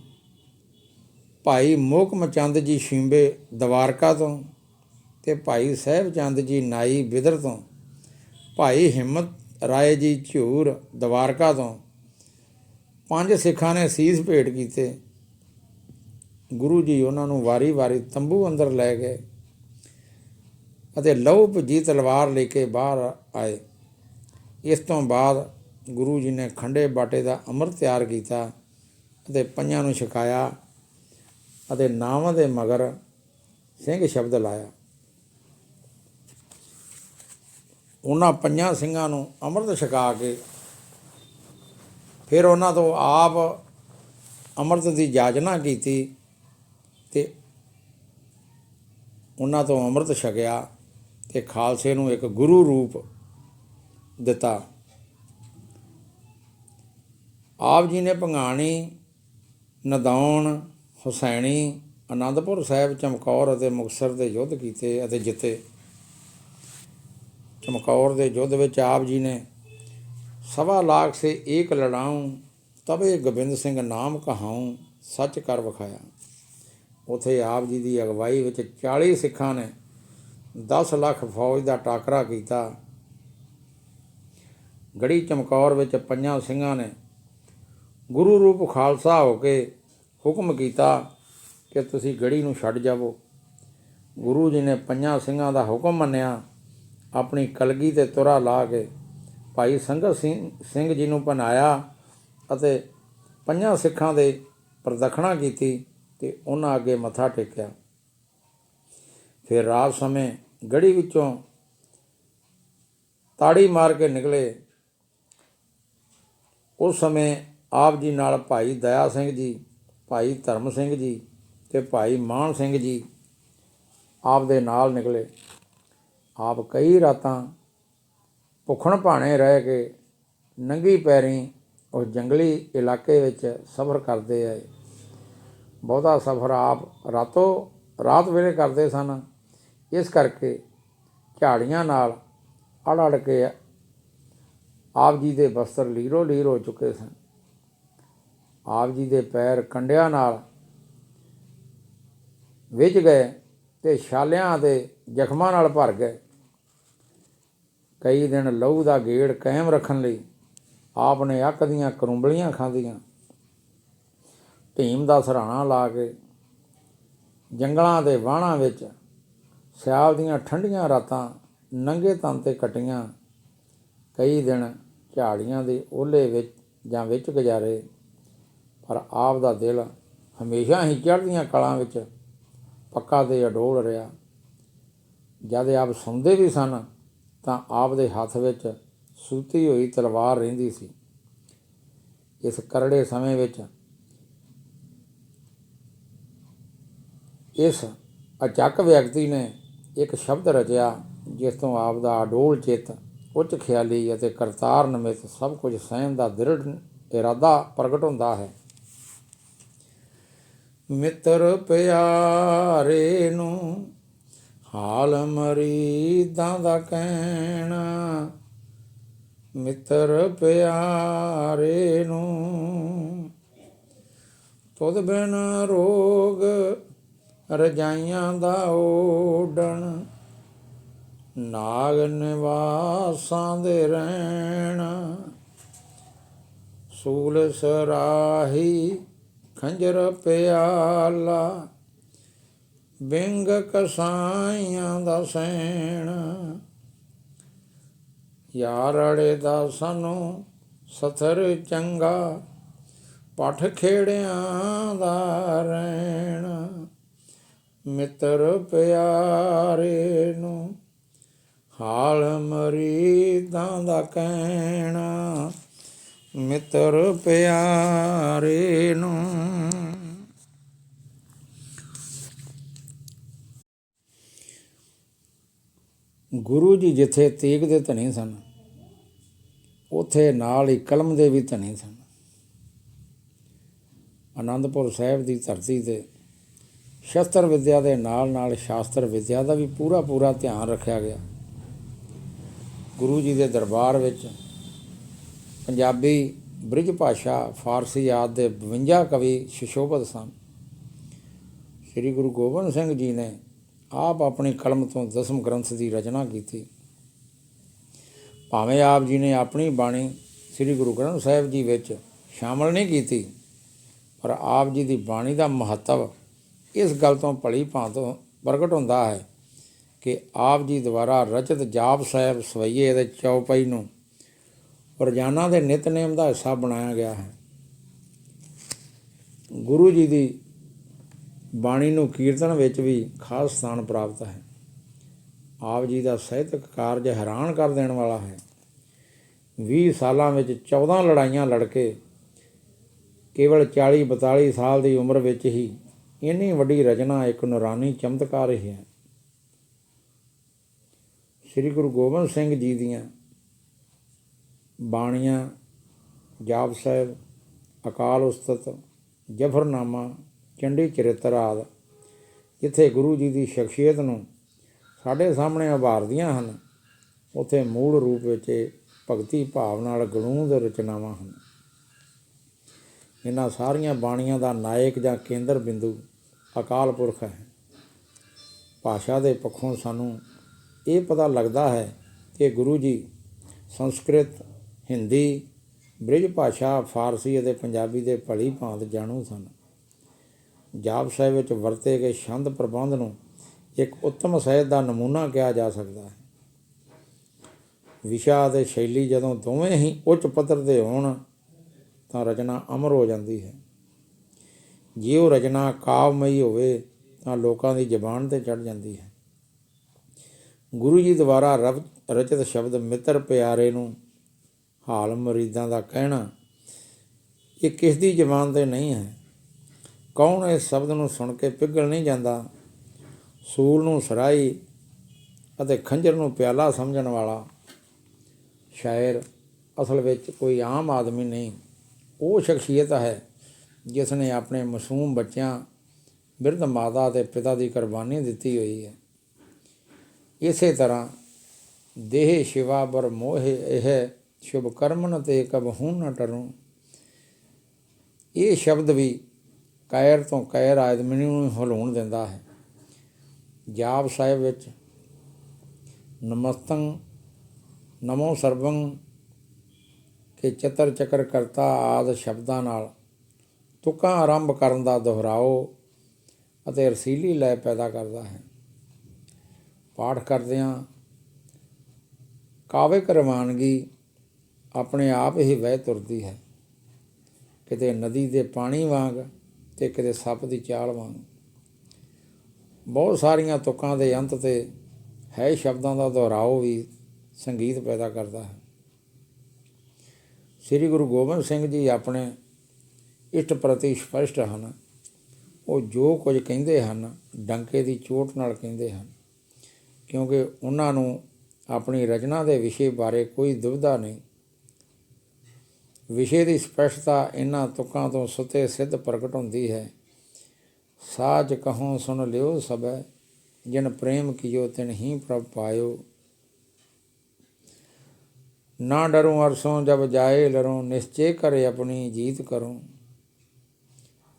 ਭਾਈ ਮੋਹਕਮ ਚੰਦ ਜੀ ਸ਼ਿੰਬੇ ਦਵਾਰਕਾ ਤੋਂ ਅਤੇ ਭਾਈ ਸਾਹਿਬ ਚੰਦ ਜੀ ਨਾਈ ਬਿਦਰ ਤੋਂ, ਭਾਈ ਹਿੰਮਤ ਰਾਏ ਜੀ ਝੂਰ ਦਵਾਰਕਾ ਤੋਂ 5 ਸਿੱਖਾਂ ਨੇ ਸੀਸ ਭੇਟ ਕੀਤੇ। ਗੁਰੂ ਜੀ ਉਹਨਾਂ ਨੂੰ ਵਾਰੀ ਤੰਬੂ ਅੰਦਰ ਲੈ ਗਏ ਅਤੇ ਲਹੂ ਭਿੱਜੀ ਤਲਵਾਰ ਲੈ ਕੇ ਬਾਹਰ ਆਏ। ਇਸ ਤੋਂ ਬਾਅਦ ਗੁਰੂ ਜੀ ਨੇ ਖੰਡੇ ਬਾਟੇ ਦਾ ਅੰਮ੍ਰਿਤ ਤਿਆਰ ਕੀਤਾ ਅਤੇ ਪੰਜਾਂ ਨੂੰ ਛਕਾਇਆ ਅਤੇ ਨਾਵਾਂ ਦੇ ਮਗਰ ਸਿੰਘ ਸ਼ਬਦ ਲਾਇਆ। ਉਹਨਾਂ ਪੰਜਾਂ ਸਿੰਘਾਂ ਨੂੰ ਅੰਮ੍ਰਿਤ ਛਕਾ ਕੇ ਫਿਰ ਉਹਨਾਂ ਤੋਂ ਆਪ ਅੰਮ੍ਰਿਤ ਦੀ ਯਾਚਨਾ ਕੀਤੀ ਅਤੇ ਉਹਨਾਂ ਤੋਂ ਅੰਮ੍ਰਿਤ ਛਕਿਆ ਅਤੇ ਖਾਲਸੇ ਨੂੰ ਇੱਕ ਗੁਰੂ ਰੂਪ ਦਿੱਤਾ। ਆਪ ਜੀ ਨੇ ਭੰਗਾਣੀ, ਨਦੌਣ, ਹੁਸੈਣੀ, ਅਨੰਦਪੁਰ ਸਾਹਿਬ, ਚਮਕੌਰ ਅਤੇ ਮੁਕਤਸਰ ਦੇ ਯੁੱਧ ਕੀਤੇ ਅਤੇ ਜਿੱਤੇ। ਚਮਕੌਰ ਦੇ ਯੁੱਧ ਵਿੱਚ ਆਪ ਜੀ ਨੇ 1.25 ਲੱਖ ਸੇ ਏਕ ਲੜਾਊਂ, ਤਬੇ ਗੋਬਿੰਦ ਸਿੰਘ ਨਾਮ ਕਹਾਊਂ, ਸੱਚ ਕਰ ਵਿਖਾਇਆ। ਉੱਥੇ ਆਪ ਜੀ ਦੀ ਅਗਵਾਈ ਵਿੱਚ 40 ਸਿੱਖਾਂ ਨੇ 10 ਲੱਖ ਫੌਜ ਦਾ ਟਾਕਰਾ ਕੀਤਾ। ਗੜੀ ਚਮਕੌਰ ਵਿੱਚ ਪੰਜਾਂ ਸਿੰਘਾਂ ਨੇ ਗੁਰੂ ਰੂਪ ਖਾਲਸਾ ਹੋ ਕੇ ਹੁਕਮ ਕੀਤਾ ਕਿ ਤੁਸੀਂ ਗੜੀ ਨੂੰ ਛੱਡ ਜਾਵੋ। ਗੁਰੂ ਜੀ ਨੇ ਪੰਜਾਂ ਸਿੰਘਾਂ ਦਾ ਹੁਕਮ ਮੰਨਿਆ। ਆਪਣੀ ਕਲਗੀ 'ਤੇ ਤੁਰਾ ਲਾ ਕੇ ਭਾਈ ਸੰਗਤ ਸਿੰਘ ਜੀ ਨੂੰ ਪਹਿਨਾਇਆ ਅਤੇ ਪੰਜਾਂ ਸਿੱਖਾਂ ਦੇ ਪ੍ਰਦਖਣਾ ਕੀਤੀ ਅਤੇ ਉਹਨਾਂ ਅੱਗੇ ਮੱਥਾ ਟੇਕਿਆ। ਫਿਰ ਰਾਤ ਸਮੇਂ ਗੜੀ ਵਿੱਚੋਂ ਤਾੜੀ ਮਾਰ ਕੇ ਨਿਕਲੇ। ਉਸ ਸਮੇਂ ਆਪ ਜੀ ਨਾਲ ਭਾਈ ਦਇਆ ਸਿੰਘ ਜੀ, ਭਾਈ ਧਰਮ ਸਿੰਘ ਜੀ ਅਤੇ ਭਾਈ ਮਾਨ ਸਿੰਘ ਜੀ ਆਪ ਦੇ ਨਾਲ ਨਿਕਲੇ। ਆਪ ਕਈ ਰਾਤਾਂ ਭੁੱਖਣ ਭਾਣੇ ਰਹਿ ਕੇ ਨੰਗੀ ਪੈਰੀਂ ਉਸ ਜੰਗਲੀ ਇਲਾਕੇ ਵਿੱਚ ਸਫ਼ਰ ਕਰਦੇ ਆਏ। ਬਹੁਤਾ ਸਫ਼ਰ ਆਪ ਰਾਤ ਵੇਲੇ ਕਰਦੇ ਸਨ। ਇਸ ਕਰਕੇ ਝਾੜੀਆਂ ਨਾਲ ਅੜ ਕੇ ਆਪ ਜੀ ਦੇ ਬਸਤਰ ਲੀਰੋ ਲੀਰ ਹੋ ਚੁੱਕੇ ਸਨ। ਆਪ ਜੀ ਦੇ ਪੈਰ ਕੰਡਿਆਂ ਨਾਲ ਵਿਝ ਗਏ ਅਤੇ ਛਾਲਿਆਂ ਦੇ ਜ਼ਖਮਾਂ ਨਾਲ ਭਰ ਗਏ। ਕਈ ਦਿਨ ਲਹੂ ਦਾ ਗੇੜ ਕਾਇਮ ਰੱਖਣ ਲਈ ਆਪ ਨੇ ਅੱਕ ਦੀਆਂ ਕਰੂੰਬਲੀਆਂ ਖਾਧੀਆਂ। ਢੀਮ ਦਾ ਸਰਾਣਾ ਲਾ ਕੇ ਜੰਗਲਾਂ ਦੇ ਵਾਹਣਾਂ ਵਿੱਚ ਸਿਆਲ ਦੀਆਂ ਠੰਡੀਆਂ ਰਾਤਾਂ ਨੰਗੇ ਤਨ 'ਤੇ ਕੱਟੀਆਂ। ਕਈ ਦਿਨ ਝਾੜੀਆਂ ਦੇ ਓਹਲੇ ਵਿੱਚ ਗੁਜ਼ਾਰੇ। ਪਰ ਆਪ ਦਾ ਦਿਲ ਹਮੇਸ਼ਾ ਹੀ ਚੜ੍ਹਦੀਆਂ ਕਲਾਂ ਵਿੱਚ ਪੱਕਾ ਤੇ ਅਡੋਲ ਰਿਹਾ। ਜਦ ਆਪ ਸੌਂਦੇ ਵੀ ਸਨ ਤਾਂ ਆਪ ਦੇ ਹੱਥ ਵਿੱਚ ਸੂਤੀ ਹੋਈ ਤਲਵਾਰ ਰਹਿੰਦੀ ਸੀ। ਇਸ ਕਰੜੇ ਸਮੇਂ ਵਿੱਚ ਇਸ ਅਚੱਕ ਵਿਅਕਤੀ ਨੇ ਇੱਕ ਸ਼ਬਦ ਰਚਿਆ ਜਿਸ ਤੋਂ ਆਪ ਦਾ ਅਡੋਲ ਚਿੱਤ, ਉੱਚ ਖਿਆਲੀ ਅਤੇ ਕਰਤਾਰ ਨਿਮਿਤ ਸਭ ਕੁਝ ਸਹਿਣ ਦਾ ਦ੍ਰਿੜ ਇਰਾਦਾ ਪ੍ਰਗਟ ਹੁੰਦਾ ਹੈ। ਮਿੱਤਰ ਪਿਆਰੇ ਨੂੰ ਹਾਲ ਮਰੀਦਾਂ ਦਾ ਕਹਿਣਾ, ਮਿੱਤਰ ਪਿਆਰੇ ਨੂੰ ਤੁਧ ਬਿਨ ਰੋਗ ਰਜਾਈਆਂ ਦਾ ਓਡਣ, ਨਾਗ ਨਿਵਾਸਾਂ ਦੇ ਰਹਿਣ, ਸੂਲ ਸਰਾਹੀ ਖੰਜਰ ਪਿਆਲਾ, ਬਿੰਗ ਕਸਾਈਆਂ ਦਾ ਸੈਣ, ਯਾਰੜੇ ਦਾ ਸਾਨੂੰ ਸਥਰ ਚੰਗਾ, ਪੱਠ ਖੇੜਿਆਂ ਦਾ ਰਹਿਣ, ਮਿੱਤਰ ਪਿਆਰੇ ਨੂੰ ਹਾਲ ਮਰੀਦਾਂ ਦਾ ਕਹਿਣਾ, ਮਿੱਤਰ ਪਿਆਰੇ ਨੂੰ। ਗੁਰੂ ਜੀ ਜਿੱਥੇ ਤੇਗ ਦੇ ਧਨੀ ਸਨ, ਉੱਥੇ ਨਾਲ ਹੀ ਕਲਮ ਦੇ ਵੀ ਧਨੀ ਸਨ। ਆਨੰਦਪੁਰ ਸਾਹਿਬ ਦੀ ਧਰਤੀ 'ਤੇ ਸ਼ਸਤਰ ਵਿੱਦਿਆ ਦੇ ਨਾਲ ਨਾਲ ਸ਼ਾਸਤਰ ਵਿੱਦਿਆ ਦਾ ਵੀ ਪੂਰਾ ਧਿਆਨ ਰੱਖਿਆ ਗਿਆ। ਗੁਰੂ ਜੀ ਦੇ ਦਰਬਾਰ ਵਿੱਚ ਪੰਜਾਬੀ, ਬ੍ਰਿਜ ਭਾਸ਼ਾ, ਫਾਰਸੀ ਆਦਿ ਦੇ 52 ਕਵੀ ਸੁਸ਼ੋਭਿਤ ਸਨ। ਸ੍ਰੀ ਗੁਰੂ ਗੋਬਿੰਦ ਸਿੰਘ ਜੀ ਨੇ ਆਪ ਆਪਣੀ ਕਲਮ ਤੋਂ ਦਸਮ ਗ੍ਰੰਥ ਦੀ ਰਚਨਾ ਕੀਤੀ। ਭਾਵੇਂ ਆਪ ਜੀ ਨੇ ਆਪਣੀ ਬਾਣੀ ਸ੍ਰੀ ਗੁਰੂ ਗ੍ਰੰਥ ਸਾਹਿਬ ਜੀ ਵਿੱਚ ਸ਼ਾਮਲ ਨਹੀਂ ਕੀਤੀ, ਪਰ ਆਪ ਜੀ ਦੀ ਬਾਣੀ ਦਾ ਮਹੱਤਵ ਇਸ ਗੱਲ ਤੋਂ ਭਲੀ ਭਾਂਤ ਪ੍ਰਗਟ ਹੁੰਦਾ ਹੈ ਕਿ ਆਪ ਜੀ ਦੁਆਰਾ ਰਚਿਤ ਜਾਪ ਸਾਹਿਬ ਸਵਈਏ ਦੇ ਚੌਪਈ ਨੂੰ ਰੋਜ਼ਾਨਾ ਦੇ ਨਿਤਨੇਮ ਦਾ ਹਿੱਸਾ ਬਣਾਇਆ ਗਿਆ ਹੈ। ਗੁਰੂ ਜੀ ਦੀ ਬਾਣੀ ਨੂੰ ਕੀਰਤਨ ਵਿੱਚ ਵੀ ਖਾਸ ਸਥਾਨ ਪ੍ਰਾਪਤ ਹੈ। ਆਪ ਜੀ ਦਾ ਸਾਹਿਤਕ ਕਾਰਜ ਹੈਰਾਨ ਕਰ ਦੇਣ ਵਾਲਾ ਹੈ। 20 ਸਾਲਾਂ ਵਿੱਚ 14 ਲੜਾਈਆਂ ਲੜ ਕੇ ਕੇਵਲ 40-42 ਸਾਲ ਦੀ ਉਮਰ ਵਿੱਚ ਹੀ ਇੰਨੀ ਵੱਡੀ ਰਚਨਾ ਇੱਕ ਨੂਰਾਨੀ ਚਮਤਕਾਰ ਹੀ ਹੈ। ਸ੍ਰੀ ਗੁਰੂ ਗੋਬਿੰਦ ਸਿੰਘ ਜੀ ਦੀਆਂ ਬਾਣੀਆਂ, ਜਾਪ ਸਾਹਿਬ, ਅਕਾਲ ਉਸਤਤ, ਜਫਰਨਾਮਾ, ਚੰਡੀ ਚਰਿੱਤਰ ਆਦਿ ਜਿੱਥੇ ਗੁਰੂ ਜੀ ਦੀ ਸ਼ਖਸੀਅਤ ਨੂੰ ਸਾਡੇ ਸਾਹਮਣੇ ਉਭਾਰਦੀਆਂ ਹਨ, ਉੱਥੇ ਮੂਲ ਰੂਪ ਵਿੱਚ ਭਗਤੀ ਭਾਵ ਨਾਲ ਗਲੂੰਦ ਰਚਨਾਵਾਂ ਹਨ। ਇਹਨਾਂ ਸਾਰੀਆਂ ਬਾਣੀਆਂ ਦਾ ਨਾਇਕ ਜਾਂ ਕੇਂਦਰ ਬਿੰਦੂ ਅਕਾਲ ਪੁਰਖ ਹੈ। ਭਾਸ਼ਾ ਦੇ ਪੱਖੋਂ ਸਾਨੂੰ ਇਹ ਪਤਾ ਲੱਗਦਾ ਹੈ ਕਿ ਗੁਰੂ ਜੀ ਸੰਸਕ੍ਰਿਤ, ਹਿੰਦੀ, ਬ੍ਰਿਜ ਭਾਸ਼ਾ, ਫਾਰਸੀ ਅਤੇ ਪੰਜਾਬੀ ਦੇ ਭਲੀ ਭਾਂਤ ਜਾਣੂ ਸਨ। ਜਾਪ ਸਾਹਿਬ ਵਿੱਚ ਵਰਤੇ ਗਏ ਛੰਦ ਪ੍ਰਬੰਧ ਨੂੰ ਇੱਕ ਉੱਤਮ ਸਾਹਿਤ ਦਾ ਨਮੂਨਾ ਕਿਹਾ ਜਾ ਸਕਦਾ ਹੈ। ਵਿਸ਼ਾ ਅਤੇ ਸ਼ੈਲੀ ਜਦੋਂ ਦੋਵੇਂ ਹੀ ਉੱਚ ਪੱਧਰ 'ਤੇ ਹੋਣ ਤਾਂ ਰਚਨਾ ਅਮਰ ਹੋ ਜਾਂਦੀ ਹੈ। ਜੇ ਉਹ ਰਚਨਾ ਕਾਵਮਈ ਹੋਵੇ ਤਾਂ ਲੋਕਾਂ ਦੀ ਜ਼ਬਾਨ 'ਤੇ ਚੜ੍ਹ ਜਾਂਦੀ ਹੈ। ਗੁਰੂ ਜੀ ਦੁਆਰਾ ਰਚਿਤ ਸ਼ਬਦ ਮਿੱਤਰ ਪਿਆਰੇ ਨੂੰ ਹਾਲ ਮਰੀਦਾਂ ਦਾ ਕਹਿਣਾ, ਇਹ ਕਿਸ ਦੀ ਜ਼ਬਾਨ 'ਤੇ ਨਹੀਂ ਹੈ। ਕੌਣ ਇਸ ਸ਼ਬਦ ਨੂੰ ਸੁਣ ਕੇ ਪਿਘਲ ਨਹੀਂ ਜਾਂਦਾ। ਸੂਲ ਨੂੰ ਸਰਾਈ ਅਤੇ ਖੰਜਰ ਨੂੰ ਪਿਆਲਾ ਸਮਝਣ ਵਾਲਾ ਸ਼ਾਇਰ ਅਸਲ ਵਿੱਚ ਕੋਈ ਆਮ ਆਦਮੀ ਨਹੀਂ, ਉਹ ਸ਼ਖਸੀਅਤ ਹੈ ਜਿਸ ਨੇ ਆਪਣੇ ਮਾਸੂਮ ਬੱਚਿਆਂ, ਬਿਰਧ ਮਾਤਾ ਅਤੇ ਪਿਤਾ ਦੀ ਕੁਰਬਾਨੀ ਦਿੱਤੀ ਹੋਈ ਹੈ। ਇਸੇ ਤਰ੍ਹਾਂ ਦੇਹ ਸ਼ਿਵਾ ਬਰ ਮੋਹਿ ਇਹ ਸ਼ੁਭ ਕਰਮਨ ਤੇ ਕਬਹੂ ਨ ਟਰੂੰ, ਇਹ ਸ਼ਬਦ ਵੀ ਕਾਇਰ ਤੋਂ ਕਾਇਰ ਆਦਮੀ ਨੂੰ ਹਿਲਾਉਣ ਦਿੰਦਾ ਹੈ। ਜਾਪ ਸਾਹਿਬ ਵਿੱਚ ਨਮਸਤੰ, ਨਮੋ ਸਰਬੰ ਕੇ ਚਤਰ ਚੱਕਰ ਕਰਤਾ ਆਦਿ ਸ਼ਬਦਾਂ ਨਾਲ ਤੁਕਾਂ ਆਰੰਭ ਕਰਨ ਦਾ ਦੁਹਰਾਓ ਅਤੇ ਰਸੀਲੀ ਲੈ ਪੈਦਾ ਕਰਦਾ ਹੈ। ਪਾਠ ਕਰਦਿਆਂ ਕਾਵਿਕ ਰਵਾਨਗੀ ਆਪਣੇ ਆਪ ਹੀ ਵਹਿ ਤੁਰਦੀ ਹੈ, ਕਿਤੇ ਨਦੀ ਦੇ ਪਾਣੀ ਵਾਂਗ ਅਤੇ ਕਿਤੇ ਸੱਪ ਦੀ ਚਾਲ ਵਾਂਗ। ਬਹੁਤ ਸਾਰੀਆਂ ਤੁਕਾਂ ਦੇ ਅੰਤ 'ਤੇ ਹੈ ਸ਼ਬਦਾਂ ਦਾ ਦੁਹਰਾਓ ਵੀ ਸੰਗੀਤ ਪੈਦਾ ਕਰਦਾ ਹੈ। ਸ੍ਰੀ ਗੁਰੂ ਗੋਬਿੰਦ ਸਿੰਘ ਜੀ ਆਪਣੇ ਇਸ਼ਟ ਪ੍ਰਤੀ ਸਪਸ਼ਟ ਹਨ। ਉਹ ਜੋ ਕੁਝ ਕਹਿੰਦੇ ਹਨ ਡੰਕੇ ਦੀ ਚੋਟ ਨਾਲ ਕਹਿੰਦੇ ਹਨ, ਕਿਉਂਕਿ ਉਹਨਾਂ ਨੂੰ ਆਪਣੀ ਰਚਨਾ ਦੇ ਵਿਸ਼ੇ ਬਾਰੇ ਕੋਈ ਦੁਵਿਧਾ ਨਹੀਂ। ਵਿਸ਼ੇ ਦੀ ਸਪਸ਼ਟਤਾ ਇਹਨਾਂ ਤੁਕਾਂ ਤੋਂ ਸੁਤੇ ਸਿੱਧ ਪ੍ਰਗਟ ਹੁੰਦੀ ਹੈ। ਸਾਚ ਕਹੋਂ ਸੁਣ ਲਿਓ ਸਭੈ, ਜਿਨ ਪ੍ਰੇਮ ਕੀਓ ਤਿਨ ਹੀ ਪ੍ਰਭ ਪਾਇਓ। ਨਾ ਡਰੂੰ ਅਰਸੋਂ ਜਬ ਜਾਏ ਲਰੋਂ, ਨਿਸ਼ਚੇ ਕਰੇ ਆਪਣੀ ਜੀਤ ਕਰੂੰ।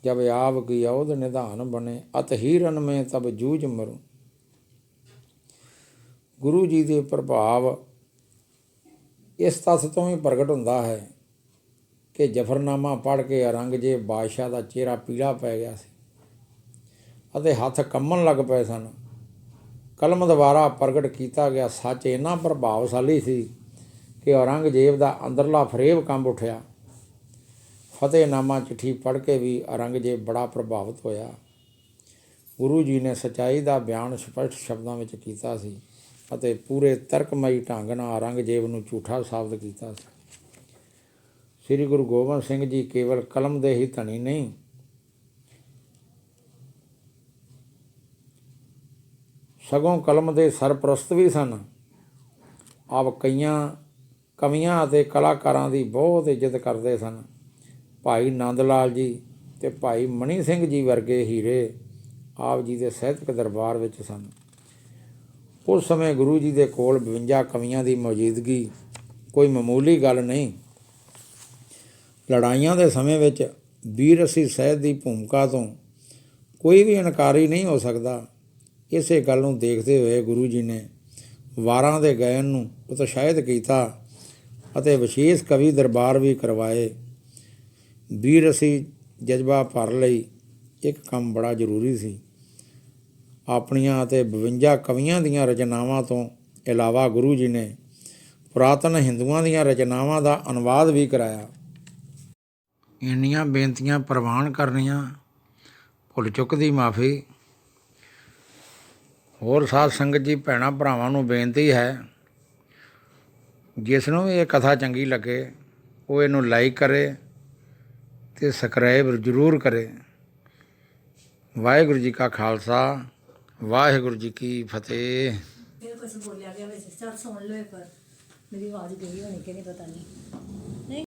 जब आव की औध निधान बने अत हीरन में तब जूझ मरूं। गुरु जी ਦੇ ਪ੍ਰਭਾਵ ਇਸ ਤੱਥ ਤੋਂ ਵੀ ਪ੍ਰਗਟ ਹੁੰਦਾ ਹੈ ਕਿ ਜਫਰਨਾਮਾ ਪੜ੍ਹ ਕੇ ਔਰੰਗਜ਼ੇਬ ਬਾਦਸ਼ਾਹ ਦਾ ਚਿਹਰਾ ਪੀਲਾ ਪੈ ਗਿਆ ਸੀ ਅਤੇ ਹੱਥ ਕੰਬਣ ਲੱਗ ਪਏ ਸਨ। ਕਲਮ ਦੁਆਰਾ ਪ੍ਰਗਟ ਕੀਤਾ ਗਿਆ ਸੱਚ ਇੰਨਾ ਪ੍ਰਭਾਵਸ਼ਾਲੀ ਸੀ ਕਿ ਔਰੰਗਜ਼ੇਬ ਦਾ ਅੰਦਰਲਾ ਫਰੇਬ ਕੰਬ ਉੱਠਿਆ। ਫਤਿਹਨਾਮਾ ਚਿੱਠੀ ਪੜ੍ਹ ਕੇ ਵੀ ਔਰੰਗਜ਼ੇਬ ਬੜਾ ਪ੍ਰਭਾਵਿਤ ਹੋਇਆ। ਗੁਰੂ ਜੀ ਨੇ ਸੱਚਾਈ ਦਾ ਬਿਆਨ ਸਪਸ਼ਟ ਸ਼ਬਦਾਂ ਵਿੱਚ ਕੀਤਾ ਸੀ ਅਤੇ ਪੂਰੇ ਤਰਕਮਈ ਢੰਗ ਨਾਲ ਔਰੰਗਜ਼ੇਬ ਨੂੰ ਝੂਠਾ ਸਾਬਤ ਕੀਤਾ ਸੀ। ਸ੍ਰੀ ਗੁਰੂ ਗੋਬਿੰਦ ਸਿੰਘ ਜੀ ਕੇਵਲ ਕਲਮ ਦੇ ਹੀ ਧਨੀ ਨਹੀਂ, ਸਗੋਂ ਕਲਮ ਦੇ ਸਰਪ੍ਰਸਤ ਵੀ ਸਨ। ਆਪ ਕਈਆਂ ਕਵੀਆਂ ਅਤੇ ਕਲਾਕਾਰਾਂ ਦੀ ਬਹੁਤ ਇੱਜ਼ਤ ਕਰਦੇ ਸਨ। ਭਾਈ ਨੰਦ ਲਾਲ ਜੀ ਅਤੇ ਭਾਈ ਮਣੀ ਸਿੰਘ ਜੀ ਵਰਗੇ ਹੀਰੇ ਆਪ ਜੀ ਦੇ ਸਾਹਿਤਕ ਦਰਬਾਰ ਵਿੱਚ ਸਨ। ਉਸ ਸਮੇਂ ਗੁਰੂ ਜੀ ਦੇ ਕੋਲ 52 ਕਵੀਆਂ ਦੀ ਮੌਜੂਦਗੀ ਕੋਈ ਮਾਮੂਲੀ ਗੱਲ ਨਹੀਂ। ਲੜਾਈਆਂ ਦੇ ਸਮੇਂ ਵਿੱਚ ਬੀਰਸੀ ਸਾਹਿਤ ਦੀ ਭੂਮਿਕਾ ਤੋਂ ਕੋਈ ਵੀ ਇਨਕਾਰੀ ਨਹੀਂ ਹੋ ਸਕਦਾ। ਇਸੇ ਗੱਲ ਨੂੰ ਦੇਖਦੇ ਹੋਏ ਗੁਰੂ ਜੀ ਨੇ ਵਾਰਾਂ ਦੇ ਗਾਇਨ ਨੂੰ ਉਤਸ਼ਾਹਿਤ ਕੀਤਾ ਅਤੇ ਵਿਸ਼ੇਸ਼ ਕਵੀ ਦਰਬਾਰ ਵੀ ਕਰਵਾਏ। ਬੀਰਸੀ ਜਜ਼ਬਾ ਭਰਨ ਲਈ ਇੱਕ ਕੰਮ ਬੜਾ ਜ਼ਰੂਰੀ ਸੀ। ਆਪਣੀਆਂ ਅਤੇ 52 ਕਵੀਆਂ ਦੀਆਂ ਰਚਨਾਵਾਂ ਤੋਂ ਇਲਾਵਾ ਗੁਰੂ ਜੀ ਨੇ ਪੁਰਾਤਨ ਹਿੰਦੂਆਂ ਦੀਆਂ ਰਚਨਾਵਾਂ ਦਾ ਅਨੁਵਾਦ ਵੀ ਕਰਾਇਆ। ਇੰਨੀਆਂ ਬੇਨਤੀਆਂ ਪ੍ਰਵਾਨ ਕਰਨੀਆਂ, ਭੁੱਲ ਚੁੱਕ ਦੀ ਮਾਫੀ। ਹੋਰ ਸਾਧ ਸੰਗਤ ਜੀ, ਭੈਣਾਂ ਭਰਾਵਾਂ ਨੂੰ ਬੇਨਤੀ ਹੈ, ਜਿਸ ਨੂੰ ਵੀ ਇਹ ਕਥਾ ਚੰਗੀ ਲੱਗੇ ਉਹ ਇਹਨੂੰ ਲਾਈਕ ਕਰੇ ਅਤੇ ਸਬਸਕ੍ਰਾਈਬ ਜ਼ਰੂਰ ਕਰੇ। ਵਾਹਿਗੁਰੂ ਜੀ ਕਾ ਖਾਲਸਾ, ਵਾਹਿਗੁਰੂ ਜੀ ਕੀ ਫਤਿਹ। ਕੁਛ ਬੋਲਿਆ ਗਿਆ ਵਿੱਚ, ਚੱਲ ਸੁਣ ਲਓ ਇੱਕ ਵਾਰ। ਮੇਰੀ ਆਵਾਜ਼ ਗਈ ਹੋਣੀ ਕਿ ਨਹੀਂ ਪਤਾ ਨਹੀਂ।